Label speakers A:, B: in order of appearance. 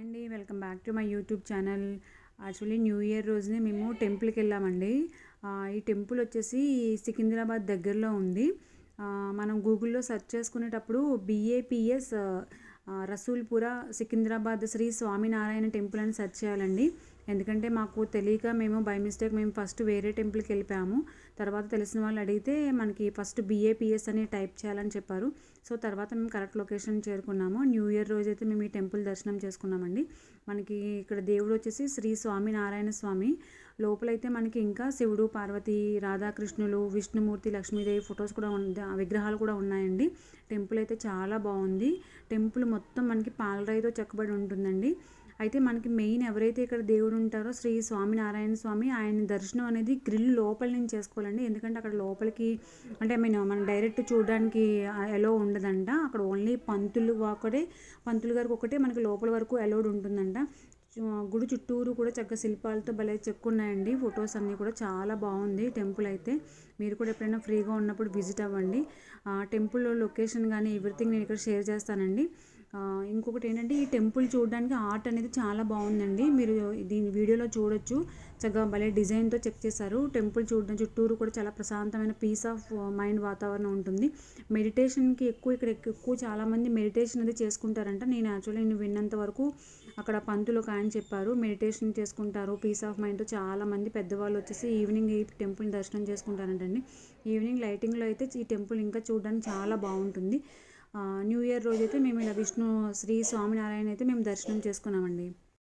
A: అండి, welcome back to my YouTube channel. Actually new year రోజునే మేము టెంపుల్కి వెళ్ళామండి. ఈ టెంపుల్ వచ్చేసి సికింద్రాబాద్ దగ్గరలో ఉంది. మనం గూగుల్లో సెర్చ్ చేసుకునేటప్పుడు BAPS రసూల్పుర సికింద్రాబాద్ శ్రీ స్వామినారాయణ టెంపుల్ అని సెర్చ్ చేయాలండి. ఎందుకంటే మాకు తెలియక మేము బై మిస్టేక్ ఫస్ట్ వేరే టెంపుల్కి వెళ్ళిపోయాము. తర్వాత తెలిసిన వాళ్ళు అడిగితే మనకి ఫస్ట్ BAPS అని టైప్ చేయాలని చెప్పారు. సో తర్వాత మేము కరెక్ట్ లొకేషన్ చేరుకున్నాము. న్యూ ఇయర్ రోజైతే మేము ఈ టెంపుల్ దర్శనం చేసుకున్నామండి. మనకి ఇక్కడ దేవుడు వచ్చేసి శ్రీ స్వామినారాయణ స్వామి. లోపలైతే మనకి ఇంకా శివుడు, పార్వతి, రాధాకృష్ణులు, విష్ణుమూర్తి, లక్ష్మీదేవి ఫొటోస్ కూడా విగ్రహాలు కూడా ఉన్నాయండి. టెంపుల్ అయితే చాలా బాగుంది. టెంపుల్ మొత్తం మనకి పాలరాయితో చెక్కబడి ఉంటుందండి. అయితే మనకి మెయిన్ ఎవరైతే ఇక్కడ దేవుడు ఉంటారో శ్రీ స్వామినారాయణ స్వామి, ఆయన దర్శనం అనేది గ్రిల్ లోపల నుంచి చేసుకోవాలండి. ఎందుకంటే అక్కడ లోపలికి అంటే మనం డైరెక్ట్ చూడడానికి ఎలో ఉండదంట. అక్కడ ఓన్లీ పంతులు గారికి ఒకటే మనకి లోపల వరకు అలౌడ్ ఉంటుందంట. గుడి చుట్టూరు కూడా చక్కగా శిల్పాలతో భలే చెక్కున్నాయండి. ఫొటోస్ అన్నీ కూడా చాలా బాగుంది టెంపుల్ అయితే. మీరు కూడా ఎప్పుడైనా ఫ్రీగా ఉన్నప్పుడు విజిట్ అవ్వండి. టెంపుల్ లొకేషన్ కానీ ఎవ్రీథింగ్ నేను ఇక్కడ షేర్ చేస్తానండి. ఇంకొకటి ఏంటంటే ఈ టెంపుల్ చూడడానికి ఆర్ట్ అనేది చాలా బాగుందండి. మీరు దీని వీడియోలో చూడొచ్చు. చక్కగా భలే డిజైన్తో చెక్ చేశారు. టెంపుల్ చూడడం చుట్టూరు కూడా చాలా ప్రశాంతమైన పీస్ ఆఫ్ మైండ్ వాతావరణం ఉంటుంది. మెడిటేషన్కి ఎక్కువ చాలామంది మెడిటేషన్ అనేది చేసుకుంటారంట. నేను యాక్చువల్లీ విన్నంత వరకు అక్కడ పంతులు ఒక ఆయన చెప్పారు మెడిటేషన్ చేసుకుంటారు పీస్ ఆఫ్ మైండ్తో. చాలామంది పెద్దవాళ్ళు వచ్చేసి ఈవినింగ్ ఈ టెంపుల్ దర్శనం చేసుకుంటారంటండి. ఈవినింగ్ లైటింగ్లో అయితే ఈ టెంపుల్ ఇంకా చూడడానికి చాలా బాగుంటుంది. న్యూ ఇయర్ రోజైతే మేము ఇలా శ్రీ స్వామినారాయణ అయితే మేము దర్శనం చేసుకున్నామండి.